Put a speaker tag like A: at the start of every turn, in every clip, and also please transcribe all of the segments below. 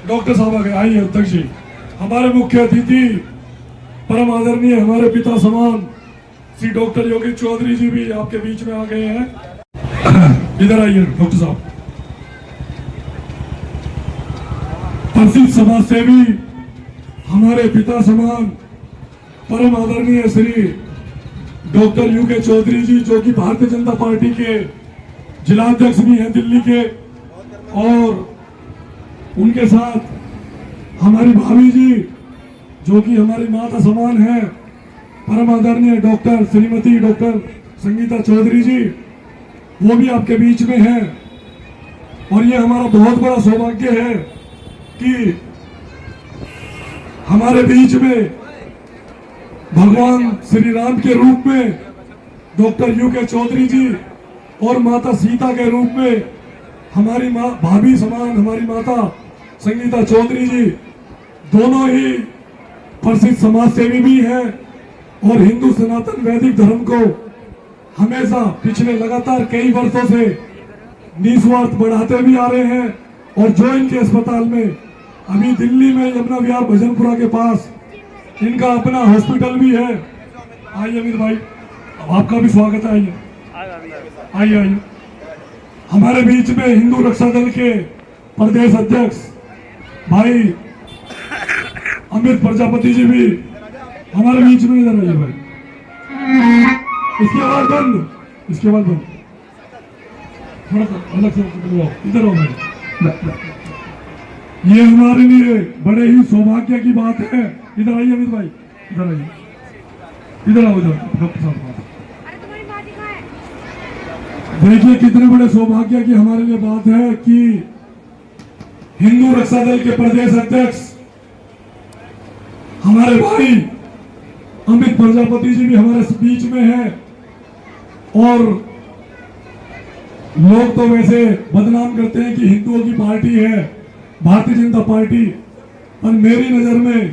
A: Doctor साहब आ गए, आइए अध्यक्ष जी। हमारे मुख्य अतिथि परम आदरणीय हमारे पिता समान श्री डॉक्टर योगी चौधरी जी भी आपके बीच में आ गए हैं। इधर आइए डॉक्टर साहब। प्रसिद्ध समाज सेवी हमारे पिता समान परम आदरणीय श्री डॉक्टर यूके चौधरी जी, जो कि भारतीय जनता पार्टी के जिलाध्यक्ष भी हैं दिल्ली के, और उनके साथ हमारी भाभी जी जो कि हमारी माता समान है, परम आदरणीय डॉक्टर श्रीमती डॉक्टर संगीता चौधरी जी, वो भी आपके बीच में हैं। और ये हमारा बहुत बड़ा सौभाग्य है कि हमारे बीच में भगवान श्री राम के रूप में डॉक्टर यूके चौधरी जी और माता सीता के रूप में हमारी माँ भाभी समान हमारी माता संगीता चौधरी जी दोनों ही प्रसिद्ध समाज सेवी भी हैं और हिंदू सनातन वैदिक धर्म को हमेशा पिछले लगातार कई वर्षों से निस्वार्थ बढ़ाते भी आ रहे हैं। और जो इनके अस्पताल में अभी दिल्ली में यमुना विहार भजनपुरा के पास इनका अपना हॉस्पिटल भी है। आइए अमित भाई, आपका भी स्वागत है। आइए आइए आइए। हमारे बीच में हिंदू रक्षा दल के प्रदेश अध्यक्ष भाई अमित प्रजापति जी भी हमारे बीच में। इधर आइए भाई। इसके बाद बंद, इसके बाद बंद, थोड़ा सा अलग से इधर आओ भाई। ये हमारे लिए बड़े ही सौभाग्य की बात है। इधर आइए अमित भाई, इधर आइए, इधर आओ, इधर डॉक्टर साहब। देखिए कितने बड़े सौभाग्य की हमारे लिए बात है कि हिंदू रक्षा दल के प्रदेश अध्यक्ष हमारे भाई अमित प्रजापति जी भी हमारे बीच में हैं। और लोग तो वैसे बदनाम करते हैं कि हिंदुओं की पार्टी है भारतीय जनता पार्टी, पर मेरी नजर में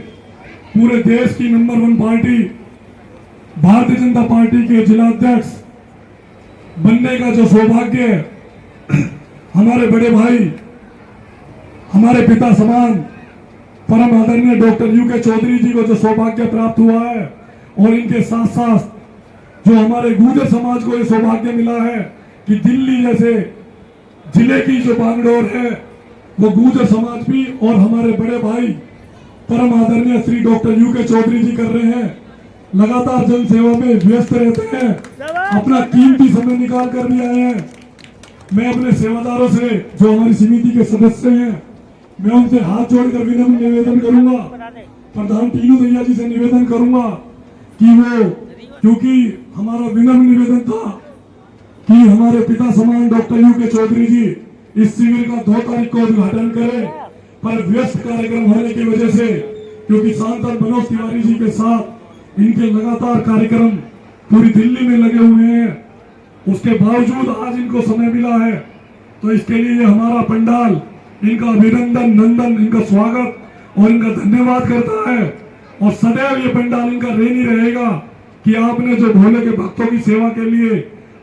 A: पूरे देश की number 1 party Bharatiya Janata party के जिलाध्यक्ष बनने का जो सौभाग्य है हमारे बड़े भाई हमारे पिता समान परम आदरणीय डॉक्टर यूके चौधरी जी को जो सौभाग्य प्राप्त हुआ है, और इनके साथ साथ जो हमारे गुर्जर समाज को ये सौभाग्य मिला है कि दिल्ली जैसे जिले की जो बागडोर है वो गुर्जर समाज भी और हमारे बड़े भाई परम आदरणीय श्री डॉक्टर यूके चौधरी जी कर रहे हैं। लगातार जन सेवा में व्यस्त रहते हैं, अपना कीमती समय निकाल कर भी आए हैं। मैं अपने सेवादारों से जो हमारी समिति के सदस्य हैं, मैं उनसे हाथ जोड़कर विनम्र निवेदन करूंगा, प्रधान टीनू दैया जी से निवेदन करूंगा कि वो, क्योंकि हमारा विनम्र निवेदन था कि हमारे पिता समान डॉक्टर यूके चौधरी जी इस शिविर का 2 तारीख को उद्घाटन करें, पर व्यस्त कार्यक्रम होने की वजह से, क्योंकि सांसद मनोज तिवारी जी के साथ इनके लगातार कार्यक्रम पूरी दिल्ली में लगे हुए हैं, उसके बावजूद आज इनको समय मिला है। तो इसके लिए हमारा पंडाल इनका अभिनंदन, नंदन, इनका स्वागत और इनका धन्यवाद करता है। और सदैव ये पंडाल इनका ऋणी रहेगा कि आपने जो भोले के भक्तों की सेवा के लिए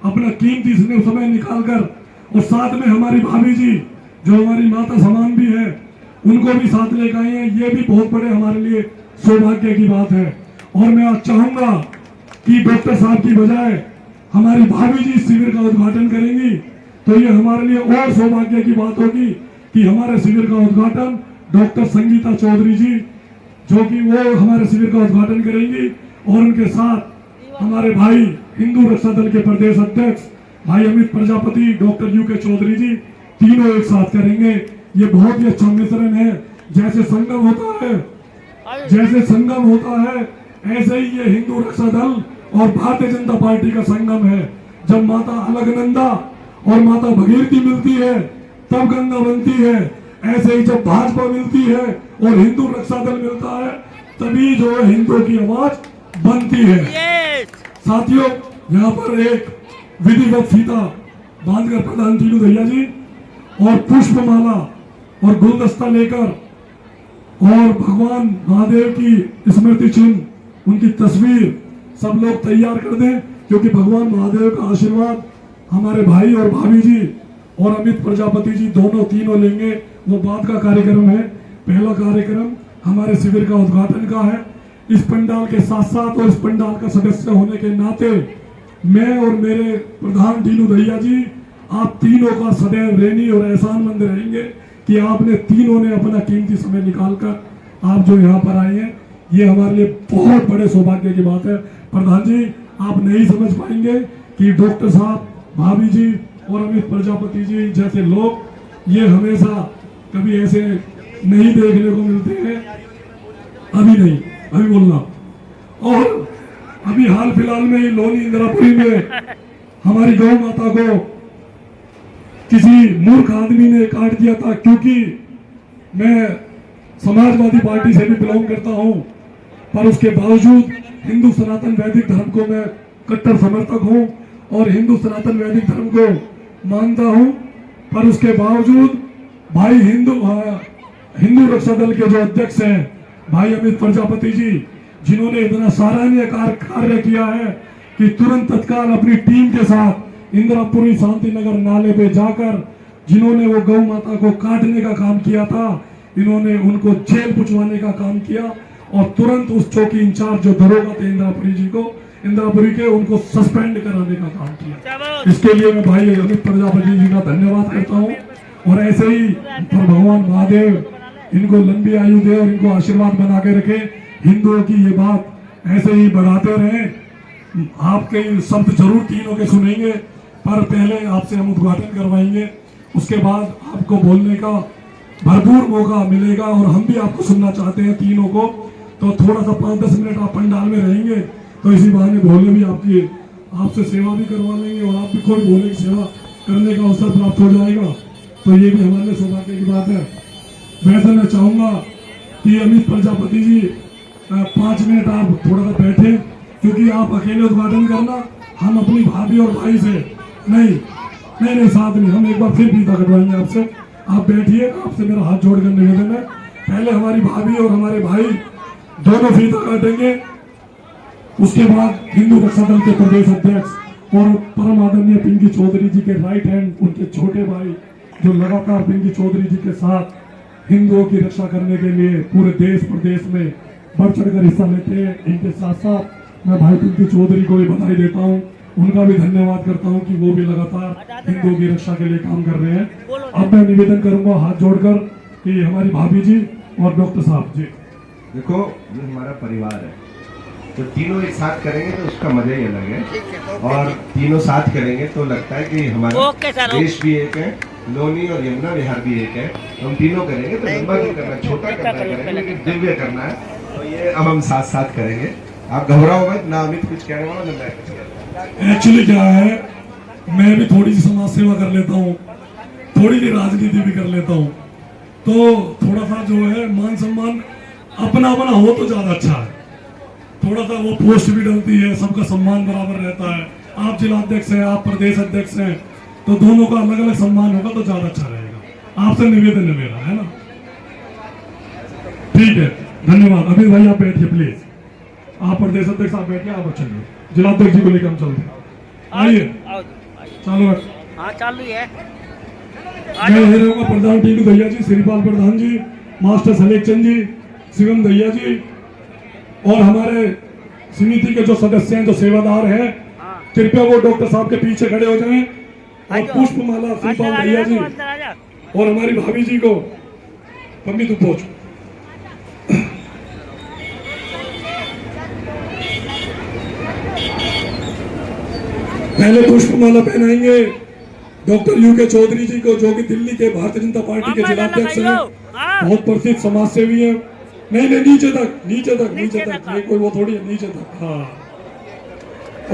A: अपना कीमती समय निकालकर, और साथ में हमारी भाभी जी जो हमारी माता समान भी है, उनको भी साथ लेकर आए हैं, ये भी बहुत बड़े हमारे लिए सौभाग्य की बात है। और मैं आज चाहूंगा कि डॉक्टर साहब की बजाय हमारी भाभी जी इस शिविर का उद्घाटन करेंगी, तो ये हमारे लिए और सौभाग्य की बात होगी कि हमारे शिविर का उद्घाटन डॉक्टर संगीता चौधरी जी जो कि वो हमारे शिविर का उद्घाटन करेंगी, और उनके साथ हमारे भाई हिंदू रक्षा दल के प्रदेश अध्यक्ष भाई अमित प्रजापति, डॉक्टर यूके चौधरी जी, तीनों एक साथ करेंगे। ये बहुत ही अच्छा मिश्रण है। जैसे संगम होता है, जैसे संगम होता है, ऐसे ही ये हिंदू रक्षा दल और भारतीय जनता पार्टी का संगम है। जब माता अलकनंदा और माता भगीरथी मिलती है तब गंगा बनती है, ऐसे ही जब भाजपा मिलती है और हिंदू रक्षा दल मिलता है तभी जो है हिंदुओं की आवाज बनती है। साथियों, यहाँ पर एक विधिवत फीता बांधकर प्रधान टीनू दैया जी और पुष्पमाला और गुलदस्ता लेकर और भगवान महादेव की स्मृति चिन्ह, उनकी तस्वीर सब लोग तैयार कर दें, क्योंकि भगवान महादेव का आशीर्वाद हमारे भाई और भाभी जी और अमित प्रजापति जी दोनों तीनों लेंगे। वो बाद का कार्यक्रम है। पहला कार्यक्रम हमारे शिविर का उद्घाटन का है। इस पंडाल के साथ साथ और इस पंडाल का सदस्य होने के नाते मैं और मेरे प्रधान दीनू भैया जी आप तीनों का सदैव ऋणी और एहसानमंद रहेंगे कि आपने तीनों ने अपना कीमती समय निकालकर आप जो यहाँ पर आए हैं, ये हमारे लिए बहुत बड़े सौभाग्य की बात है। प्रधान जी, आप नहीं समझ पाएंगे कि डॉक्टर साहब, भाभी जी और अमित प्रजापति जी जैसे लोग ये हमेशा कभी ऐसे नहीं देखने को मिलते हैं। अभी बोलना। और अभी हाल फिलहाल में ही लोनी इंदिरापुरी में हमारी गौ माता को किसी मूर्ख आदमी ने काट दिया था। क्योंकि मैं समाजवादी पार्टी से भी बिलोंग करता हूं, पर उसके बावजूद हिंदू सनातन वैदिक धर्म को मैं कट्टर समर्थक हूं और हिंदू सनातन वैदिक धर्म को मानता हूं। पर उसके बावजूद भाई हिंदू रक्षा दल के जो अध्यक्ष हैं भाई अमित प्रजापति जी, जिन्होंने इतना सराहनीय कार्य किया है कि तुरंत तत्काल अपनी टीम के साथ इंदिरापुरी शांति नगर नाले पे जाकर जिन्होंने वो गौ माता को काटने का काम किया था, इन्होंने उनको जेल पुचवाने का काम किया और तुरंत उस चौकी इंचार्ज जो दरोगा थे इंदिरापुरी के उनको सस्पेंड कराने का काम किया। इसके लिए मैं भाई अमित प्रजापति जी का धन्यवाद करता हूँ। और ऐसे ही भगवान महादेव इनको लंबी आयु दे और इनको आशीर्वाद बना के रखे। हिंदुओं की ये बात ऐसे ही बढ़ाते रहें। आपके शब्द जरूर तीनों के सुनेंगे, पर पहले आपसे हम उद्घाटन करवाएंगे, उसके बाद आपको बोलने का भरपूर मौका मिलेगा और हम भी आपको सुनना चाहते हैं तीनों को। तो थोड़ा सा 5-10 मिनट आप पंडाल में रहेंगे तो इसी बहाने भोले भी आपसे सेवा भी करवा लेंगे और आप भी खुद भोले की सेवा करने का अवसर प्राप्त हो जाएगा। तो ये भी हमारे सौभाग्य की बात है। वैसे मैं चाहूंगा कि अमित प्रजापति जी 5 मिनट आप थोड़ा सा बैठे, क्योंकि आप अकेले उद्घाटन करना, हम अपनी भाभी और भाई से नहीं साथ में हम एक बार फिर फीता कटवाएंगे आपसे। आप बैठिए, आपसे मेरा हाथ जोड़ कर निवेदन है। पहले हमारी भाभी और हमारे भाई दोनों फीता काटेंगे, उसके बाद हिंदू रक्षा दल के प्रदेश अध्यक्ष और परम आदरणीय पिंकी चौधरी जी के राइट हैंड, उनके छोटे भाई जो लगातार पिंकी चौधरी जी के साथ हिंदुओं की रक्षा करने के लिए पूरे देश प्रदेश में बढ़ चढ़कर हिस्सा लेते हैं। इनके साथ साथ मैं भाई पिंकी चौधरी को भी बधाई देता हूँ, उनका भी धन्यवाद करता हूँ कि वो भी लगातार हिंदुओं की रक्षा के लिए काम कर रहे हैं। अब मैं निवेदन करूंगा हाथ जोड़कर कि हमारी भाभी जी और डॉक्टर साहब जी।
B: देखो, ये हमारा परिवार है, तो तीनों एक साथ करेंगे तो उसका मजा ही अलग है। और तीनों साथ करेंगे तो लगता है कि हमारा देश भी एक है, लोनी और यमुना विहार भी एक है। हम तीनों करेंगे तो लंबा नहीं करना, छोटा करना है, लेकिन दिव्य करना है। तो ये अब हम साथ साथ करेंगे। आप घबराओ मत, ना अमित कुछ कहने वाला, ना मैं कुछ कहने।
A: एक्चुअली क्या है, मैं भी थोड़ी सी समाज सेवा कर लेता हूँ, थोड़ी सी राजनीति भी कर लेता हूँ, तो थोड़ा सा जो है मान सम्मान अपना हो तो ज्यादा अच्छा है। थोड़ा सा वो पोस्ट भी डलती है, सबका सम्मान बराबर रहता है। आप जिलाध्यक्ष हैं, आप प्रदेश अध्यक्ष हैं, तो दोनों का अलग अलग सम्मान होगा तो ज्यादा अच्छा रहेगा। आपसे निवेदन है मेरा, है ना? ठीक है, धन्यवाद। अभी भाई आप बैठिए प्लीज। आप प्रदेश अध्यक्ष आप बैठिए, आप चलिए जिलाध्यक्ष जी को लेकर हम चलते हैं। आइए, चालू
C: चालू है।
A: मैं यही रहूंगा, प्रधान टीनू भैया जी, श्रीपाल प्रधान जी, मास्टर सलेख चंद जी, शिवम भैया जी और हमारे समिति के जो सदस्य हैं, जो सेवादार हैं, कृपया वो डॉक्टर साहब के पीछे खड़े हो जाएं और पुष्पमाला श्रीपाल भैया जी और हमारी भाभी जी को मम्मी तू पहुंच। पहले पुष्पमाला पहनाएंगे डॉक्टर यूके चौधरी जी को, जो कि दिल्ली के भारतीय जनता पार्टी के जिलाध्यक्ष हैं, बहुत प्रसिद्ध समाज सेवी है। नहीं नीचे तक नहीं, कोई वो थोड़ी है, नीचे तक। हाँ,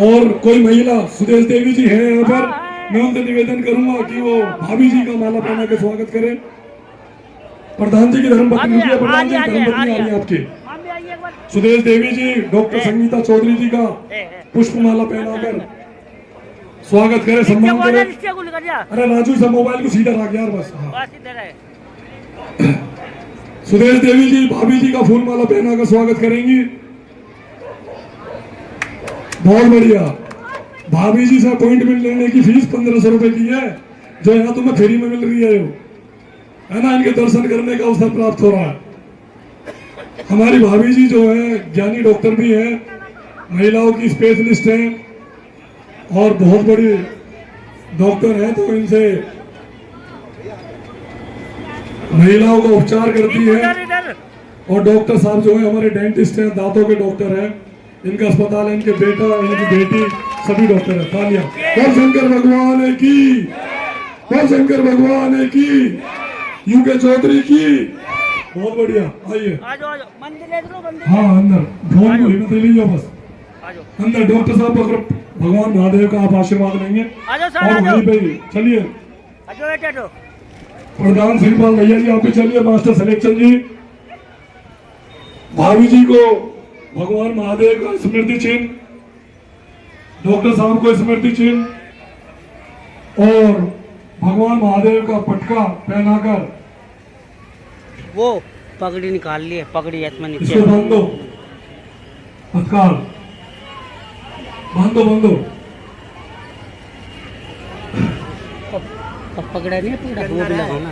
A: और कोई महिला सुदेश देवी जी है यहाँ पर, मैं उनसे निवेदन करूंगा कि वो भाभी जी का माला पहना के स्वागत करें। प्रधान जी की धर्मपत्नी, प्रधान जी की धर्मपत्नी आ रही है आपकी, सुदेश देवी जी, डॉक्टर संगीता चौधरी जी का पुष्पमाला पहनाकर स्वागत करें, सम्मान करें। अरे राजू से मोबाइल को सीधा रख यार बस। सुदेश देवी जी भाभी जी का फूल माला पहनाकर स्वागत करेंगी। बहुत बढ़िया। भाभी जी से अपॉइंटमेंट लेने की फीस 1500 रुपए की है, जो यहाँ तुम्हें फ्री में मिल रही है। है ना, इनके दर्शन करने का अवसर प्राप्त हो रहा है। हमारी भाभी जी जो है ज्ञानी डॉक्टर भी है, महिलाओं की स्पेशलिस्ट है और बहुत बड़ी डॉक्टर है, तो इनसे महिलाओं का उपचार करती है। और डॉक्टर साहब जो है हमारे डेंटिस्ट हैं, दांतों के डॉक्टर हैं, इनका अस्पताल है, इनके बेटा, इनकी बेटी सभी डॉक्टर है। तालियां बोल शंकर भगवान की, बोल शंकर भगवान की, यूके चौधरी की। बहुत बढ़िया, आइए
C: मंदिर ले लो, मंदिर।
A: हाँ अंदर फोन को हिम्मत ले लीजिए बस अंदर। डॉक्टर साहब अगर भगवान महादेव का आप आशीर्वाद लेंगे और वहीं पे चलिए। प्रधान सिंहपाल भैया जी आप भी चलिए, मास्टर सिलेक्शन जी, भाभी जी को भगवान महादेव का स्मृति चिन्ह, डॉक्टर साहब को स्मृति चिन्ह और भगवान महादेव का पटका पहनाकर
C: वो पगड़ी निकाल ली है, पगड़ी इसमें नीचे
A: इसको बांध दो, तत्काल बांध दो।
C: पकड़ा नहीं, पकड़ा वो भी लगाओ ना।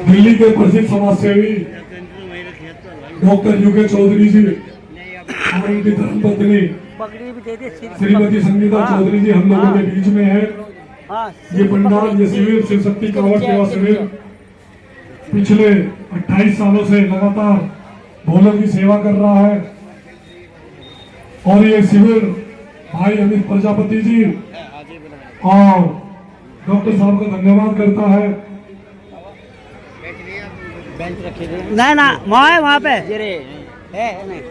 A: दिल्ली के प्रसिद्ध समाज सेवी डॉक्टर यूके चौधरी जी और उनकी धर्मपत्नी
C: पगड़ी भी दे दे,
A: श्रीमती संगीता चौधरी जी हम लोगों के बीच में है। ये पंडाल, ये शिविर शिव शक्ति कांवड़ सेवा शिविर पिछले 28 सालों से लगातार भोलों की सेवा कर रहा है। और ये शिविर भाई अमित प्रजापति जी और डॉक्टर साहब का धन्यवाद करता है।
C: ना वहाँ पे है नहीं।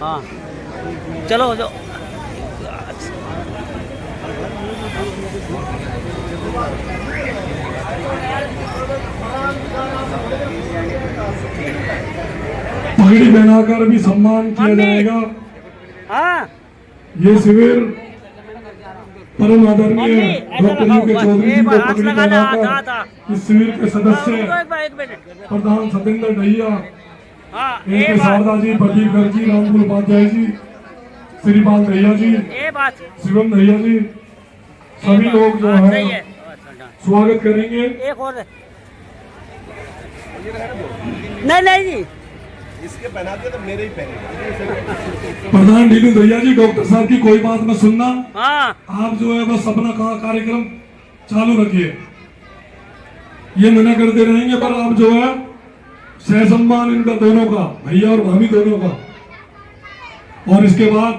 C: हाँ चलो जो
A: पगड़ी पहनाकर भी सम्मान किया जाएगा।
C: हाँ
A: ये शिविर परम आदरणीय डॉक्टर यूके चौधरी जी को पगड़ी पहनाकर इस शिविर के सदस्य प्रधान सतेंद्र ढैया, इनके शारदा जी, प्रदीप गर्जी, रामकुल उपाध्याय जी, श्रीपाल ढैया जी, शिवम ढैया जी, सभी लोग जो है स्वागत करेंगे।
C: एक और नहीं जी,
B: इसके पहना दिया तो मेरे ही पहनेगा।
A: प्रधान नीलू ढैया जी, डॉक्टर साहब की कोई बात मत सुनना।
C: हाँ
A: आप जो है बस अपना कार्यक्रम चालू रखिए, ये मना करते रहेंगे, पर आप जो है सह सम्मान इनका दोनों का, भैया और भाभी दोनों का। और इसके बाद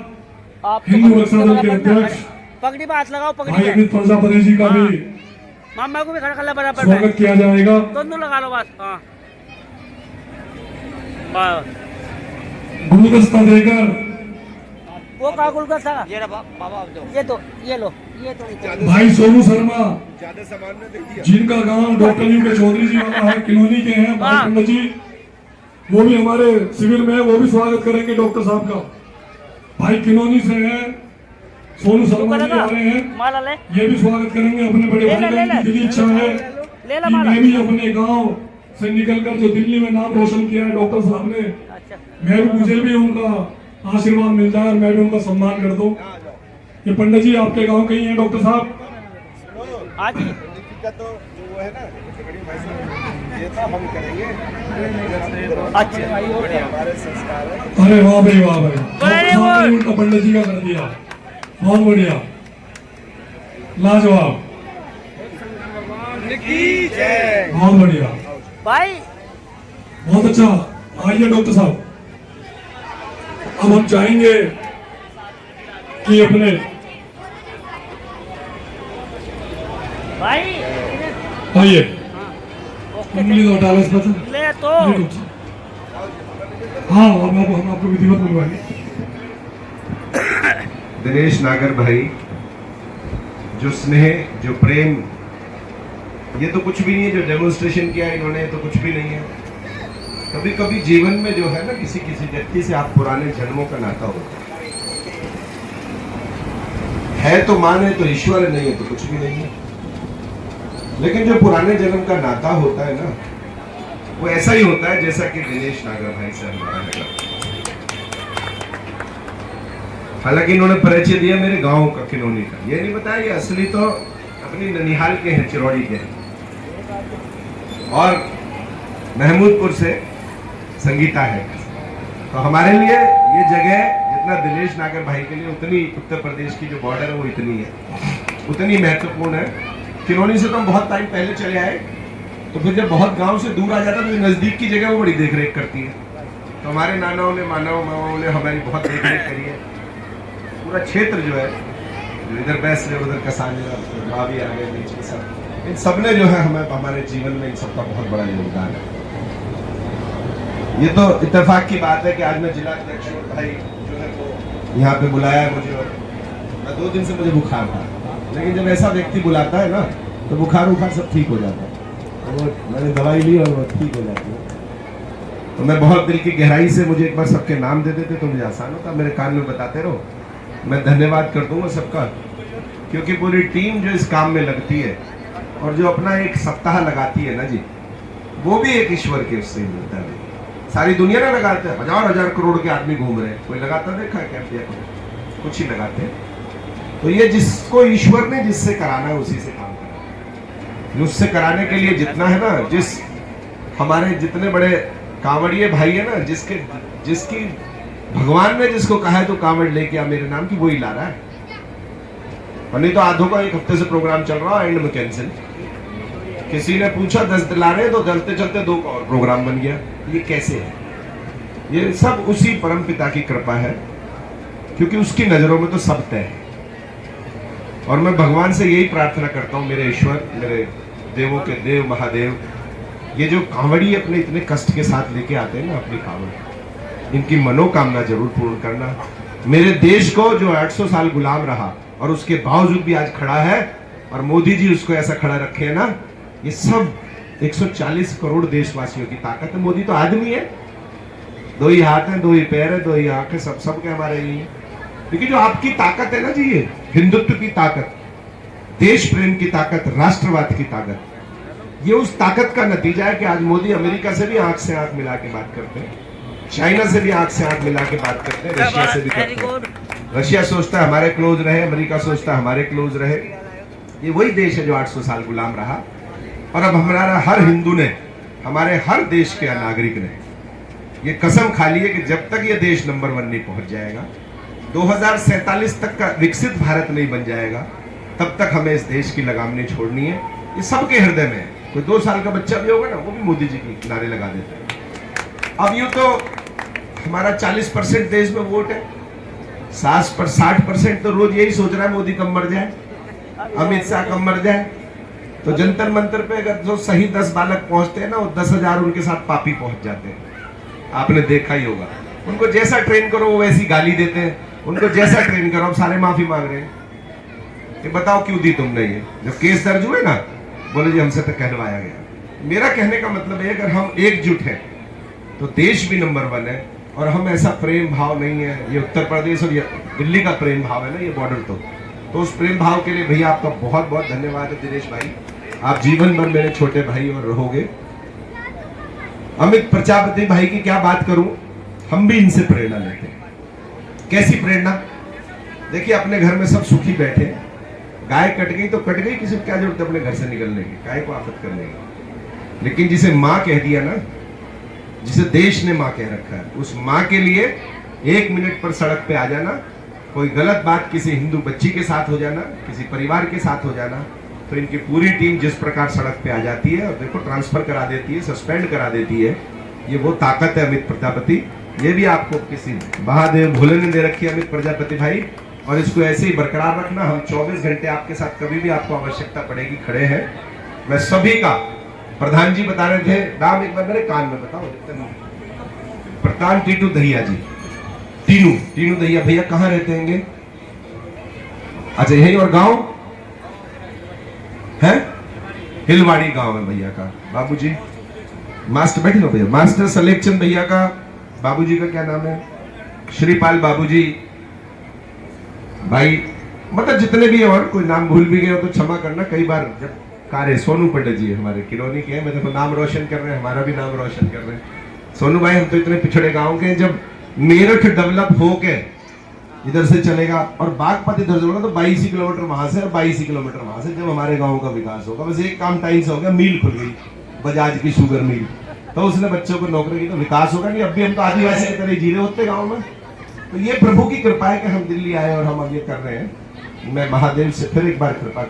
A: हिंदू रक्षा दल के अध्यक्ष
C: पगड़ी बात लगाओ, पगड़ी
A: भाई अमित प्रजापति जी का भी
C: मामा को भी खड़ा कर बराबर
A: स्वागत किया जाएगा।
C: दोनों लगा लो बस। हाँ
A: गुलदस्ता देकर
C: वो का गुलदस्ता, ये तो ये लो, ये तो
A: भाई सोनू शर्मा
B: ज्यादा सामान ने देख दिया,
A: जिनका गांव डॉक्टर यूके चौधरी जी वाला है, किलोनी के हैं, भाई पंडित जी, वो भी हमारे शिविर में है, वो भी स्वागत करेंगे डॉक्टर साहब का। भाई किलोनी से है सोनू शर्मा जी आ रहे हैं,
C: माला ले,
A: ये भी स्वागत करेंगे। अपने बड़े भाई की दिली इच्छा है कि मैं भी अपने गांव से निकलकर जो दिल्ली में नाम रोशन किया है डॉक्टर साहब ने, मुझे भी उनका आशीर्वाद मिल जाए और मैं भी उनका सम्मान कर दूं। ये पंडित जी आपके गांव के ही हैं डॉक्टर साहब।
B: तो जो वो है ना ये तो हम करेंगे।
C: अच्छा
B: हमारे संस्कार है।
A: अरे वाह भाई, वाह भाई, उनका पंडित जी का कर दिया, बहुत बढ़िया, लाजवाब, बहुत बढ़िया
C: भाई,
A: बहुत अच्छा। आइए डॉक्टर साहब, अब हम चाहेंगे कि अपने
C: भाई
A: आइए उंगली तो हटा लो इसमें से।
C: ले तो
A: हाँ हम आपको विधिवत बुलवाएंगे।
B: दिनेश नागर भाई, जो स्नेह, जो प्रेम, ये तो कुछ भी नहीं है। जो डेमोन्स्ट्रेशन किया इन्होंने तो कुछ भी नहीं है। कभी कभी जीवन में जो है ना किसी किसी व्यक्ति से आप पुराने जन्मों का नाता होता है तो मान है तो ईश्वर है, नहीं है तो कुछ भी नहीं है। लेकिन जो पुराने जन्म का नाता होता है ना, वो ऐसा ही होता है जैसा कि दिनेश नागर भाई से हमारा लगा। हालांकि इन्होंने परिचय दिया मेरे गांव का, किनोनी का, ये नहीं बताया ये असली तो अपनी ननिहाल के हैं, चिरौड़ी के हैं। और महमूदपुर से संगीता है। तो हमारे लिए ये जगह जितना दिनेश नागर भाई के लिए उतनी उत्तर प्रदेश की जो बॉर्डर है वो इतनी है, उतनी महत्वपूर्ण है। किरोनी से तो हम बहुत टाइम पहले चले आए, तो फिर जब बहुत गांव से दूर आ जाता तो नजदीक की जगह वो बड़ी देख रेख करती है। तो हमारे नानाओं ने मामाओं ने हमारी बहुत देख रेख करी है। पूरा क्षेत्र जो है, जो इधर बैस है उधर कसान भाभी आ गए बीच में, सब इन सब ने जो है हमें हमारे जीवन में इन सबका बहुत बड़ा योगदान है। ये तो इत्तेफाक की बात है कि आज मैं जिला अध्यक्ष भाई जो है वो यहाँ पे बुलाया मुझे, और मैं 2 दिन से मुझे बुखार था, लेकिन जब ऐसा व्यक्ति बुलाता है ना तो बुखार सब ठीक हो जाता है। तो मैंने दवाई ली और वो ठीक हो जाती है। तो मैं बहुत दिल की गहराई से, मुझे एक बार सबके नाम दे देते तो मुझे आसान होता, मेरे कान में बताते रहो। मैं धन्यवाद कर दूंगा सबका, क्योंकि पूरी टीम जो इस काम में लगती है और जो अपना एक सप्ताह लगाती है ना जी, वो भी एक ईश्वर के उससे मिलता है। सारी दुनिया ना लगाते हैं, 1000 करोड़ के आदमी घूम रहे हैं, कोई लगाता देखा है क्या? कुछ ही लगाते हैं। तो ये जिसको ईश्वर ने जिससे कराना है उसी से काम करा, उससे कराने के लिए जितना है ना, जिस हमारे जितने बड़े कांवड़िए भाई है ना, जिसकी भगवान ने जिसको कहा है तो कांवड़ लेके आ मेरे नाम की, वो ही ला रहा है। और नहीं तो आधों का 1 हफ्ते से प्रोग्राम चल रहा है, एंड में कैंसिल। किसी ने पूछा 10 ला रहे तो चलते चलते 2 का और प्रोग्राम बन गया। ये कैसे है? ये सब उसी परम पिता की कृपा है, क्योंकि उसकी नजरों में तो सब तय है। और मैं भगवान से यही प्रार्थना करता हूँ, मेरे ईश्वर, मेरे देवों के देव महादेव, ये जो कांवड़ी अपने इतने कष्ट के साथ लेके आते हैं ना अपनी कांवड़, इनकी मनोकामना जरूर पूर्ण करना। मेरे देश को जो 800 साल गुलाम रहा और उसके बावजूद भी आज खड़ा है, और मोदी जी उसको ऐसा खड़ा रखे है ना, ये सब 140 करोड़ देशवासियों की ताकत है। मोदी तो आदमी है, 2 ही हाथ हैं, 2 ही पैर है, 2 ही आंखें, सब के हमारे ही है। क्योंकि जो आपकी ताकत है ना जी, ये हिंदुत्व की ताकत, देश प्रेम की ताकत, राष्ट्रवाद की ताकत, ये उस ताकत का नतीजा है कि आज मोदी अमेरिका से भी आंख से आंख मिला के बात करते हैं, चाइना से भी आंख से आंख मिला के बात करते हैं, रशिया से भी करते हैं। रशिया सोचता है हमारे क्लोज रहे, अमेरिका सोचता है हमारे क्लोज रहे। ये वही देश है जो 800 साल गुलाम रहा, और अब हमारा हर हिंदू ने, हमारे हर देश के नागरिक ने ये कसम खा ली है कि जब तक ये देश नंबर 1 नहीं पहुंच जाएगा, 2047 तक का विकसित भारत नहीं बन जाएगा, तब तक हमें इस देश की लगाम नहीं छोड़नी है। ये सबके हृदय में है। कोई 2 साल का बच्चा भी होगा ना, वो भी मोदी जी की नारे लगा देता है। अब यूं तो हमारा 40% देश में वोट है, 60% तो रोज यही सोच रहा है मोदी कब मर जाए, अमित शाह कब मर जाए। तो जंतर मंतर पे अगर जो सही 10 बालक पहुंचते हैं ना, वो 10,000 उनके साथ पापी पहुंच जाते हैं। आपने देखा ही होगा, उनको जैसा ट्रेन करो वो वैसी गाली देते हैं, उनको जैसा ट्रेन करो अब सारे माफी मांग रहे हैं। ये बताओ क्यों दी तुमने? ये जब केस दर्ज हुए ना, बोले जी हमसे तो कहलवाया गया। मेरा कहने का मतलब है, अगर हम एकजुट हैं तो देश भी नंबर 1 है। और हम ऐसा प्रेम भाव नहीं है, ये उत्तर प्रदेश और ये दिल्ली का प्रेम भाव है ना, ये बॉर्डर तो उस प्रेम भाव के लिए भैया आपका बहुत बहुत धन्यवाद है दिनेश भाई। आप जीवन भर मेरे छोटे भाई और रहोगे। अमित प्रजापति भाई की क्या बात करूं, हम भी इनसे प्रेरणा लेते हैं। कैसी प्रेरणा? देखिए अपने घर में सब सुखी बैठे, गाय कट गई तो कट गई, किसी को क्या जरूरत है अपने घर से निकलने की, गाय को आफत करने की। लेकिन जिसे माँ कह दिया ना, जिसे देश ने माँ कह रखा है, उस माँ के लिए 1 मिनट पर सड़क पे आ जाना, कोई गलत बात किसी हिंदू बच्ची के साथ हो जाना, किसी परिवार के साथ हो जाना, तो इनकी पूरी टीम जिस प्रकार सड़क पे आ जाती है और देखो ट्रांसफर करा देती है, सस्पेंड करा देती है। ये वो ताकत है अमित प्रजापति। ये भी आपको किसी महादेव भोले ने दे रखी है अमित प्रजापति भाई, और इसको ऐसे ही बरकरार रखना। हम 24 घंटे आपके साथ, कभी भी आपको आवश्यकता पड़ेगी खड़े हैं। मैं सभी का, प्रधान जी बता रहे थे नाम, एक बार मेरे कान में बताओ। प्रधान टीटू दहिया जी, टीनू दहिया भैया कहाँ रहते हैं? अच्छा यही, और गांव है हिलवाड़ी गांव है भैया का। बाबूजी मास्टर बैठे लो भैया, मास्टर सलेखचंद भैया का, बाबूजी का क्या नाम है? श्रीपाल बाबूजी भाई, मतलब जितने भी, और कोई नाम भूल भी गए हो तो क्षमा करना। कई बार जब कार्य, सोनू पंडित जी हमारे किरोनी के हैं, मैं देखो नाम रोशन कर रहे हैं, हमारा भी नाम रोशन कर रहे हैं। सोनू भाई हम तो इतने पिछड़े गांव के, जब मेरठ डेवलप होके इधर से चलेगा और बागपत इधर से होगा तो 22 किलोमीटर वहां से और 22 किलोमीटर वहां से, जब हमारे गांव का विकास होगा। बस एक काम टाइम से हो गया, मील खुल गई, बजाज की शुगर मिल, तो उसने बच्चों को नौकरी की, तो विकास होगा नहीं। अब भी हम तो आदिवासी की तरह जी रहे होते गाँव में। तो ये प्रभु की कृपा है कि हम दिल्ली आए और हम अब ये कर रहे हैं। मैं महादेव से फिर एक बार कृपा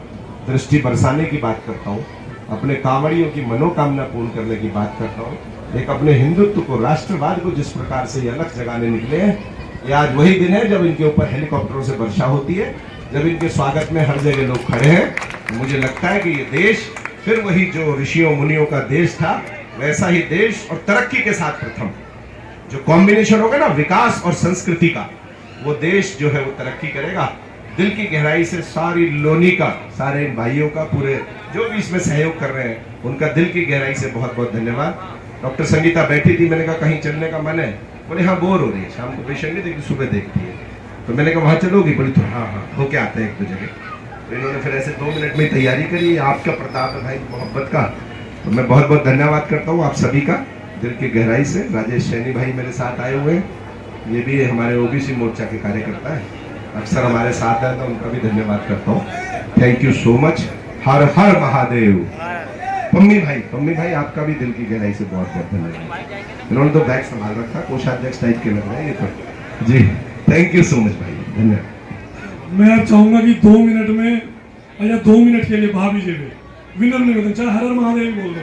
B: दृष्टि बरसाने की बात करता हूँ, अपने कांवड़ियों की मनोकामना पूर्ण करने की बात करता हूँ। एक अपने हिंदुत्व को, राष्ट्रवाद को जिस प्रकार से ये अलग जगाने निकले हैं, ये आज वही दिन है जब इनके ऊपर हेलीकॉप्टरों से वर्षा होती है, जब इनके स्वागत में हर जगह लोग खड़े हैं। मुझे लगता है कि ये देश फिर वही जो ऋषियों मुनियों का देश था, वैसा ही देश और तरक्की के साथ प्रथम जो कॉम्बिनेशन होगा ना विकास और संस्कृति का, वो देश जो है वो तरक्की करेगा। दिल की गहराई से सारी लोनी का, सारे भाइयों का, पूरे जो भी इसमें सहयोग कर रहे हैं, उनका दिल की गहराई से बहुत बहुत धन्यवाद। डॉक्टर संगीता बैठी थी, मैंने कहा कहीं चलने का मन है, बोले हाँ बोर हो रही है, शाम को पेशेंट नहीं देखती, सुबह देखती है। तो मैंने कहा वहाँ चलोगी, बोली तो हाँ हाँ होके आते हैं एक दो जगह। तो इन्होंने फिर ऐसे 2 मिनट में तैयारी करी। आपका प्रताप है भाई मोहब्बत का, तो मैं बहुत बहुत धन्यवाद करता हूँ आप सभी का दिल की गहराई से। राजेश सैनी भाई मेरे साथ आए हुए हैं, ये भी हमारे ओबीसी मोर्चा के कार्यकर्ता है, अक्सर हमारे साथ है, तो उनका भी धन्यवाद करता हूँ। Thank you so much. Har Har Mahadev. Pammi भाई आपका भी दिल की गहराई से बहुत बहुत धन्यवाद। इन्होंने तो बैग संभाल रखा, कोषाध्यक्ष टाइप के लग रहे हैं ये तो जी। थैंक यू सो मच भाई, धन्यवाद।
A: मैं चाहूंगा कि 2 मिनट में या 2 मिनट के लिए भाभी जी विनर निवेदन, चाहे हर हर महादेव बोल दो,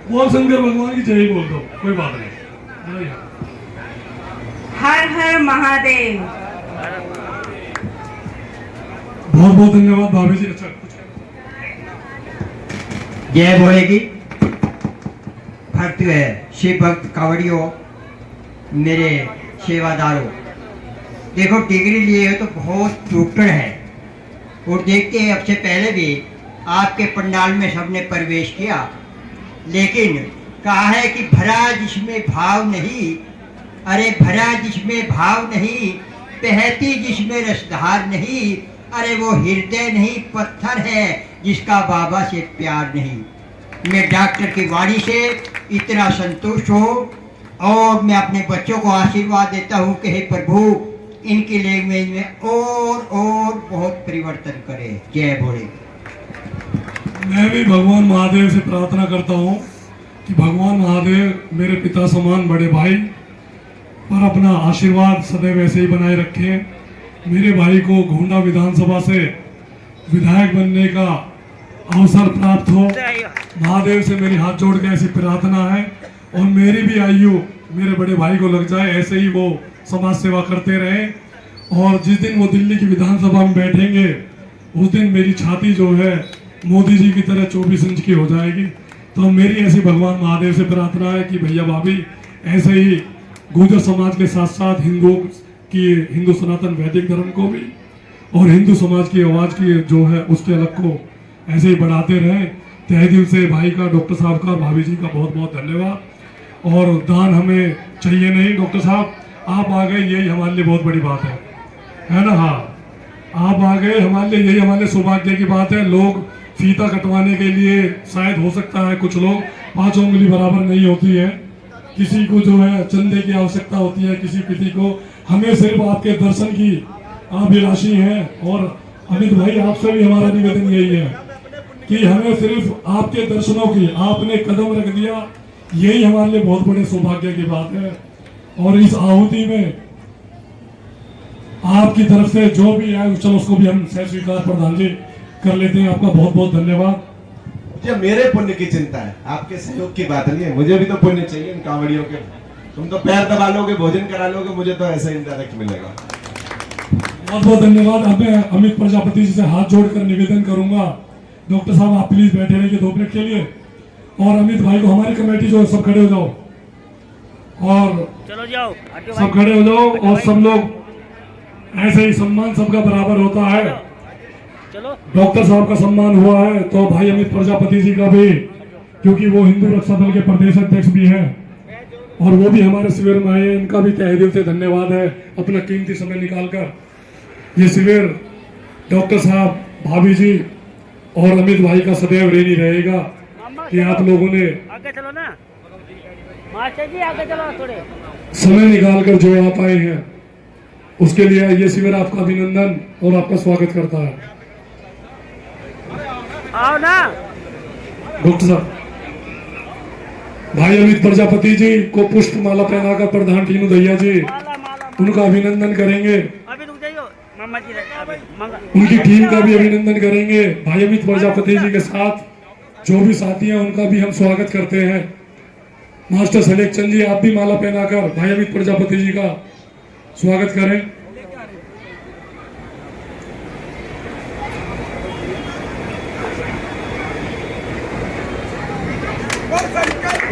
A: बोल शंकर भगवान की जय बोल दो, कोई बात नहीं।
D: हर हर महादेव।
A: बहुत बहुत धन्यवाद भाभी जी। अच्छा कुछ
E: जय भोले की भक्त है, शिव भक्त कांवड़ियों, मेरे सेवादारों, देखो डिग्री लिए हो तो बहुत टूटड़ है। और देखते हैं अब से पहले भी आपके पंडाल में सबने प्रवेश किया, लेकिन कहा है कि भरा जिसमें भाव नहीं, अरे भरा जिसमें भाव नहीं, बहती जिसमें रसधार नहीं, अरे वो हृदय नहीं पत्थर है जिसका बाबा से प्यार नहीं। मैं डॉक्टर की वाणी से इतना संतुष्ट हूँ और मैं अपने बच्चों को आशीर्वाद देता हूँ कि हे प्रभु इनकी लैंग्वेज में और बहुत परिवर्तन करे। जय भोले।
A: मैं भी भगवान महादेव से प्रार्थना करता हूँ कि भगवान महादेव मेरे पिता समान बड़े भाई पर अपना आशीर्वाद सदैव ऐसे ही बनाए रखें। मेरे भाई को गोंडा विधानसभा से विधायक बनने का अवसर प्राप्त हो, महादेव से मेरी हाथ जोड़ के ऐसी प्रार्थना है। और मेरी भी आयु मेरे बड़े भाई को लग जाए, ऐसे ही वो समाज सेवा करते रहे। और जिस दिन वो दिल्ली की विधानसभा में बैठेंगे उस दिन मेरी छाती जो है मोदी जी की तरह 24 इंच की हो जाएगी। तो मेरी ऐसी भगवान महादेव से प्रार्थना है कि भैया भाभी ऐसे ही गुर्जर समाज के साथ साथ हिंदू सनातन वैदिक धर्म को भी और हिंदू समाज की आवाज़ की जो है उसके अलग को ऐसे ही बढ़ाते रहें। तहे दिल से भाई का, डॉक्टर साहब का, भाभी जी का बहुत बहुत धन्यवाद। और दान हमें चाहिए नहीं, डॉक्टर साहब आप आ गए यही हमारे लिए बहुत बड़ी बात है ना। हाँ आप आ गए हमारे लिए, यही हमारे लिए सौभाग्य की बात है। लोग फीता कटवाने के लिए शायद हो सकता है कुछ लोग 5 उंगली बराबर नहीं होती है, किसी को जो है चंदे की आवश्यकता होती है, किसी को। हमें सिर्फ आपके दर्शन की अभिलाषी है। और अमित भाई आपसे भी हमारा निवेदन यही है कि हमें सिर्फ आपके दर्शनों की, आपने कदम रख दिया, यही हमारे लिए बहुत बड़े सौभाग्य की बात है। और इस आहुति में आपकी तरफ से जो भी आए चलो उसको भी हम सह स्वीकार प्रधान जी कर लेते हैं। आपका बहुत बहुत धन्यवाद।
B: मुझे मेरे पुण्य की चिंता है, आपके सहयोग की बात नहीं है। मुझे भी तो पुण्य चाहिए इन कांवड़ियों के। तुम तो पैर दबा लोगे, भोजन करा लोगे, मुझे तो ऐसा इनडायरेक्ट मिलेगा।
A: बहुत बहुत धन्यवाद। अब मैं अमित प्रजापति जी से हाथ जोड़कर निवेदन करूंगा, डॉक्टर साहब आप प्लीज बैठे रहिए 2 मिनट के लिए। और अमित भाई को, हमारी कमेटी जो है सब खड़े हो जाओ और
C: चलो जाओ,
A: सब खड़े हो जाओ। और सब लोग ऐसे ही, सम्मान सबका बराबर होता है।
C: चलो
A: डॉक्टर साहब का सम्मान हुआ है तो भाई अमित प्रजापति जी का भी, क्योंकि वो हिंदू रक्षा दल के प्रदेश अध्यक्ष भी हैं और वो भी हमारे शिविर में आए, इनका भी तहे दिल से धन्यवाद है अपना कीमती समय निकालकर। ये शिविर डॉक्टर साहब, भाभी जी और अमित भाई का सदैव ऋणी रहेगा कि आप लोगों ने
C: आगे चलो ना मास्टर जी, आगे चलो थोड़े,
A: समय निकालकर जो आप आए हैं उसके लिए ये शिविर आपका अभिनंदन और आपका स्वागत करता है।
C: आओ ना
A: डॉक्टर साहब भाई अमित प्रजापति जी को पुष्प माला पहनाकर प्रधान टीनू दैया जी
C: माला माला
A: उनका अभिनंदन करेंगे।
C: अभी रुक जाइयो मामा जी अभी मंगा
A: उनकी टीम का भी अभिनंदन करेंगे। भाई अमित प्रजापति जी के साथ जो भी साथी हैं उनका भी हम स्वागत करते हैं। मास्टर सलेख चंद जी आप भी माला पहनाकर भाई अमित प्रजापति जी का स्वागत करें।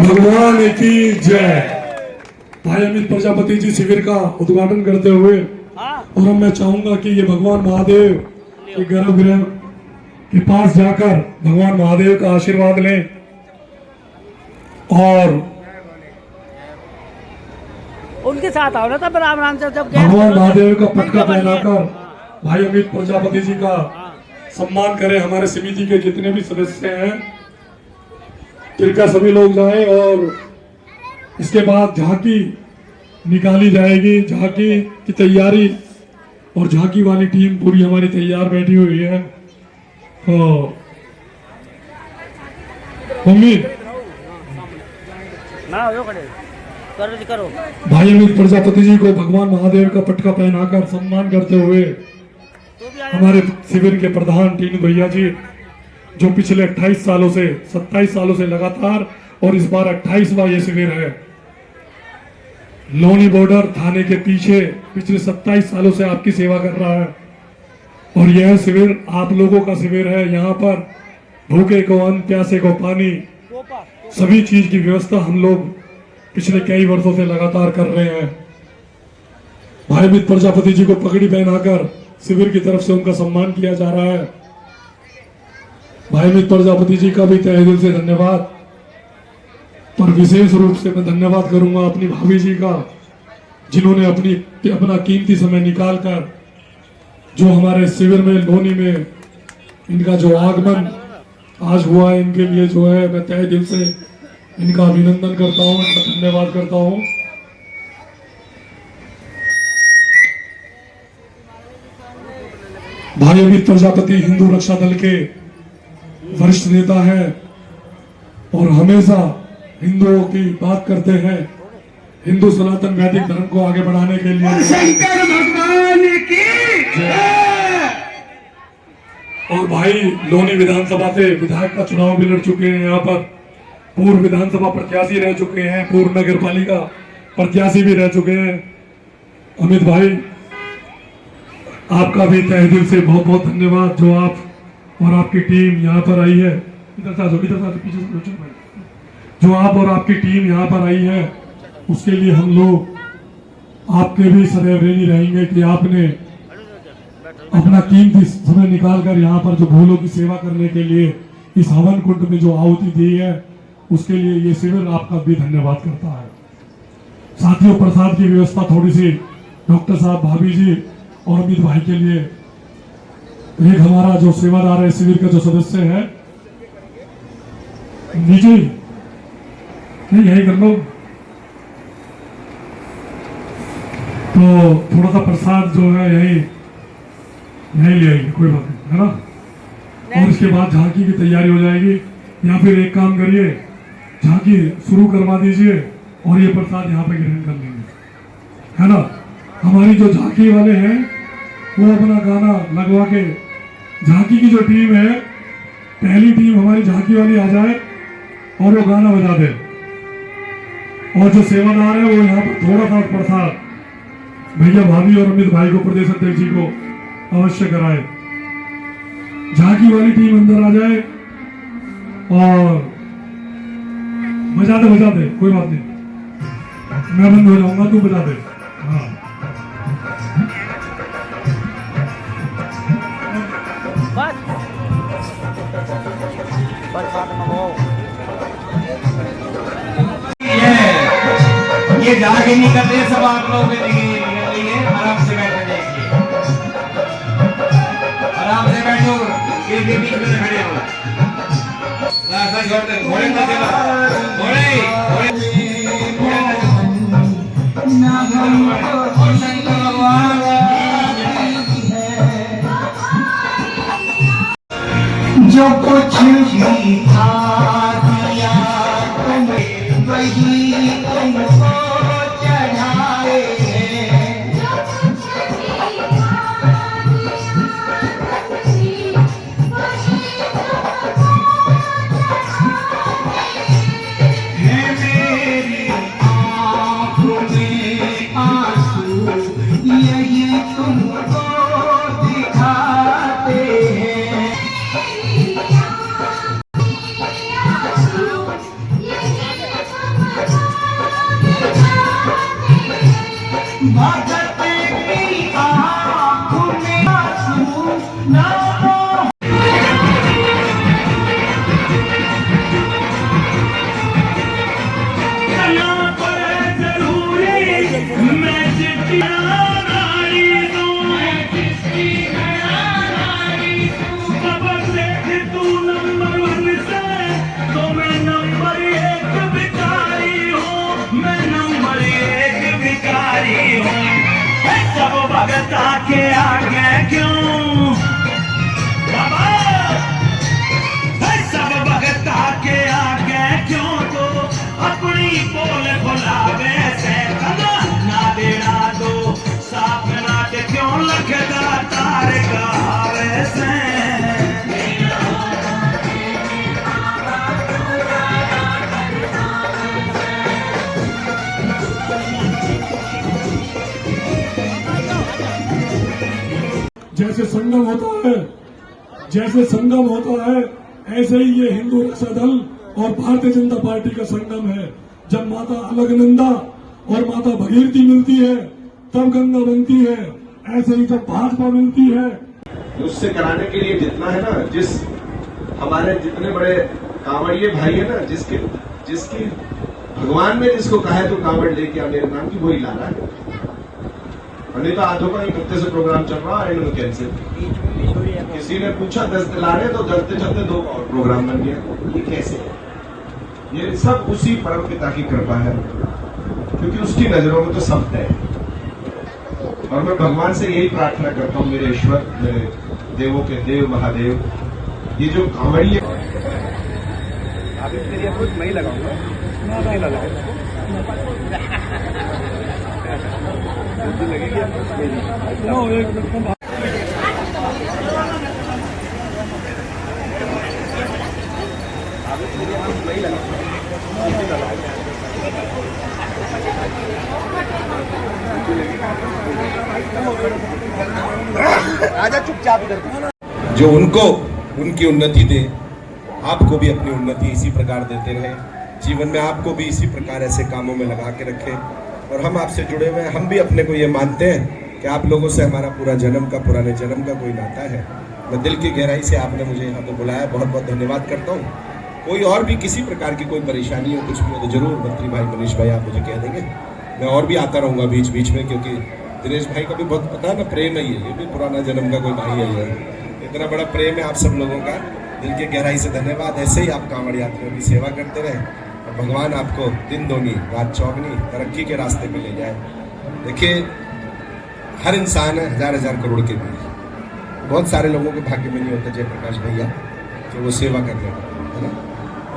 A: भगवान की जय। भाई अमित प्रजापति जी शिविर का उद्घाटन करते हुए
C: हाँ
A: और अब मैं चाहूंगा कि ये भगवान महादेव के गर्भगृह के पास जाकर भगवान महादेव का आशीर्वाद लें और
C: उनके साथ आओ ना तब राम से जब
A: भगवान महादेव का पटका पहनाकर भाई अमित प्रजापति जी का सम्मान करें। हमारे समिति के जितने भी सदस्य हैं कृपया सभी लोग जाएं और इसके बाद झांकी निकाली जाएगी। झांकी की तैयारी और झांकी वाली टीम पूरी हमारी तैयार बैठी हुई है। तो मम्मी
C: ना हो खड़े करो जी करो।
A: भाई अमित प्रजापति जी को भगवान महादेव का पटका पहनाकर सम्मान करते हुए
C: तो भी आया
A: हमारे शिविर के प्रधान टीनू भैया जी जो पिछले 27 सालों से लगातार और इस बार 28वां ये शिविर है। लोनी बॉर्डर थाने के पीछे पिछले 27 सालों से आपकी सेवा कर रहा है और यह शिविर आप लोगों का शिविर है। यहाँ पर भूखे को अन्न, प्यासे को पानी,
C: टोपा
A: सभी चीज की व्यवस्था हम लोग पिछले कई वर्षों से लगातार कर रहे हैं। भाई अमित प्रजापति जी को पगड़ी पहनाकर शिविर की तरफ से उनका सम्मान किया जा रहा है। भाई अमित प्रजापति जी का भी तहे दिल से धन्यवाद, पर विशेष रूप से मैं धन्यवाद करूंगा अपनी भाभी जी का जिन्होंने अपना कीमती समय निकालकर जो हमारे शिविर में लोनी में इनका जो आगमन आज हुआ है इनके लिए जो है मैं तहे दिल से इनका अभिनंदन करता हूं, इनका धन्यवाद करता हूं। भाई अमित प्रजापति हिंदू रक्षा दल के वरिष्ठ नेता है और हमेशा हिंदुओं की बात करते हैं। हिंदू सनातन वैदिक धर्म को आगे बढ़ाने के लिए
E: शंकर भगवान की
A: और भाई लोनी विधानसभा से विधायक का चुनाव भी लड़ चुके हैं। यहाँ पर पूर्व विधानसभा प्रत्याशी रह चुके हैं, पूर्व नगर पालिका प्रत्याशी भी रह चुके हैं। अमित भाई आपका भी तहे दिल से बहुत बहुत धन्यवाद जो आप और आपकी टीम यहाँ पर आई है। इधर से पीछे से जो आप और आपकी टीम यहाँ पर आई है उसके लिए हम लोग आपके भी सदैव ऋणी रहेंगे कि आपने अपना कीमती समय निकालकर यहाँ पर जो भूलों की सेवा करने के लिए इस हवन कुंड में जो आहुति दी है उसके लिए ये शिविर आपका भी धन्यवाद करता है। साथियों प्रसाद की व्यवस्था थोड़ी सी डॉक्टर साहब, भाभी जी और अमित भाई के लिए। एक हमारा जो सेवादार है शिविर का जो सदस्य है नीचे नहीं यही कर लो तो थोड़ा सा प्रसाद जो है यही ले आइए, कोई बात नहीं है ना। और इसके बाद झांकी की तैयारी हो जाएगी या फिर एक काम करिए झांकी शुरू करवा दीजिए और ये प्रसाद यहाँ पे ग्रहण कर लेंगे है ना। हमारी जो झांकी वाले हैं वो अपना गाना लगवा के झांकी की जो टीम है पहली टीम हमारी झांकी वाली आ जाए और वो गाना बजा दे और जो सेवादार है वो यहाँ पर थोड़ा सा प्रसाद भैया भाभी और अमित भाई को प्रदेश अध्यक्ष जी को अवश्य कराए। झांकी वाली टीम अंदर आ जाए और बजा दे कोई बात नहीं, मैं बंद हो जाऊंगा तू बजा दे। हाँ
F: ये जाके नहीं करते सब आप लोगों के लिए आराम से बैठ जाइए, आराम से बैठो, एक के बीच में खड़े हो। ऐसा छोड़ते घोड़े का चला घोड़े
E: जो कुछ भी था दिया तुम्हें
G: भगत की आँखों में आंसू ना हो। यहाँ पर जरूरी मैं चिट्ठियाँ नारी दूँ, खबर से तू नंबर 1 से, तो मैं नंबर 1 भिखारी हूँ, मैं नंबर 1 भिखारी हूँ। सब भगता के आगे क्यों बाबा, सब भगता के आगे क्यों तो अपनी पोल खुलावे से ना देना दो साफ नाट क्यों लगता तार गावे से।
A: जैसे संगम होता है, जैसे संगम होता है, ऐसे ही ये हिंदू रक्षा दल और भारतीय जनता पार्टी का संगम है। जब माता अलकनंदा और माता भगीरथी मिलती है तब गंगा बनती है, ऐसे ही जब भाजपा मिलती है।
B: उससे कराने के लिए जितना है ना, जिस हमारे जितने बड़े कांवड़िए भाई है ना, जिसकी भगवान ने जिसको कहा है तो कांवड़ लेके आ मेरे नाम की, वही ला रहा है। और नहीं तो आधों का ही हफ्ते से प्रोग्राम चल रहा है, इन्होंने कैंसिल। किसी ने पूछा 10 दिलाने, तो चलते चलते 2 और प्रोग्राम बन गया। ये कैसे है? ये सब उसी परम पिता की कृपा है, क्योंकि उसकी नजरों में तो सब है। और मैं भगवान से यही प्रार्थना करता हूँ, मेरे ईश्वर, मेरे देवों के देव महादेव, ये जो कांवड़ी है,
H: आप इसके लिए कुछ मैं ही लगाऊंगा, नहीं लगाऊंगा लगेगी
F: आजा चुपचाप इधर। जो उनको उनकी उन्नति दे, आपको भी अपनी उन्नति इसी प्रकार देते रहे, जीवन में आपको भी इसी प्रकार ऐसे कामों में लगा के रखे। और हम आपसे जुड़े हुए हैं, हम भी अपने को ये मानते हैं कि आप लोगों से हमारा पूरा जन्म का, पुराने जन्म का कोई नाता है। मैं दिल की गहराई से आपने मुझे यहाँ पे बुलाया, बहुत बहुत धन्यवाद करता हूँ। कोई और भी किसी प्रकार की कोई परेशानी हो, कुछ भी हो, तो जरूर मंत्री भाई मनीष भाई आप मुझे कह देंगे, मैं और भी आता रहूँगा बीच बीच में, क्योंकि दिनेश भाई का भी बहुत पता है ना, प्रेम है ये भी पुराना जन्म का कोई भाई है। इतना बड़ा प्रेम है आप सब लोगों का, दिल की गहराई से धन्यवाद। ऐसे ही आप कांवड़ यात्रियों की सेवा करते रहे और भगवान आपको दिन दोनी रात चौगनी तरक्की के रास्ते पे ले जाए। देखिए, हर इंसान है 1000 करोड़ के बीच, बहुत सारे लोगों के भाग्य में नहीं होता जयप्रकाश भैया कि वो सेवा कर रहे है ना।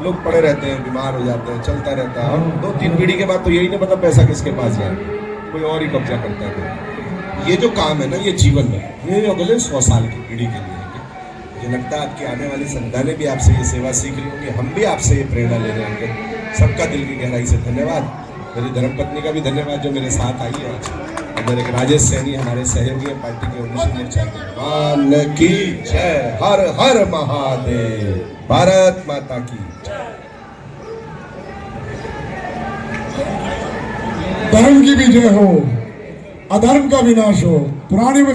F: लोग पड़े रहते हैं, बीमार हो जाते हैं, चलता रहता है, और 2-3 पीढ़ी के बाद तो यही नहीं पता पैसा किसके पास जाए, कोई और ही कब्जा करता है। ये जो काम है ना, ये जीवन में ये अगले 100 साल की पीढ़ी के लिए है। मुझे लगता है आपकी आने वाली संतानें भी आपसे ये सेवा सीख रही होंगी, हम भी आपसे ये प्रेरणा ले रहे होंगे। सबका दिल की गहराई से धन्यवाद। मेरी धर्मपत्नी का भी धन्यवाद जो मेरे साथ आई है, और मेरे राजेश सैनी हमारे सहयोगी हैं पार्टी के ओबीसी मोर्चा के। भगवान की जय, हर हर महादेव, भारत माता की जय।
A: धर्म की भी जय हो, अधर्म का विनाश हो। पुरानी में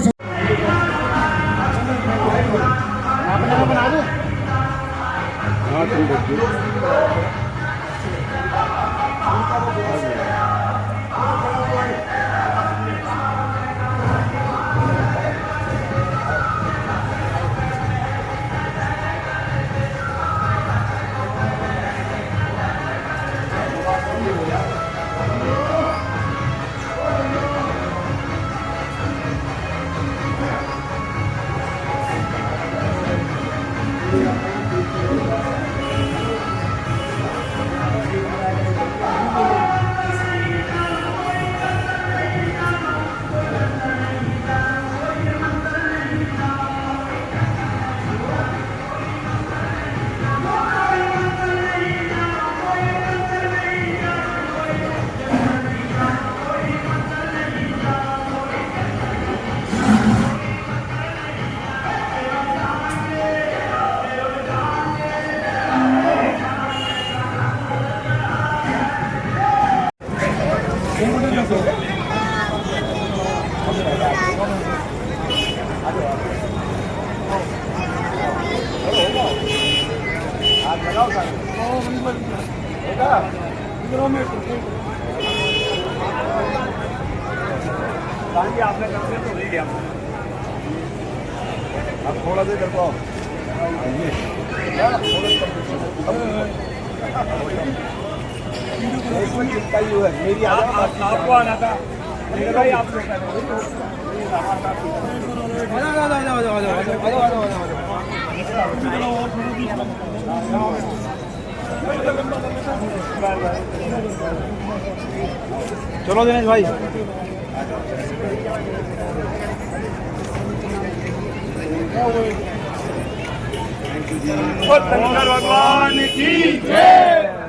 H: आपने करते तो नहीं गया अब थोड़ा देर कर पाओ मेरी आपको आना था भाई आप चलो दिनेश भाई भगवान की जय।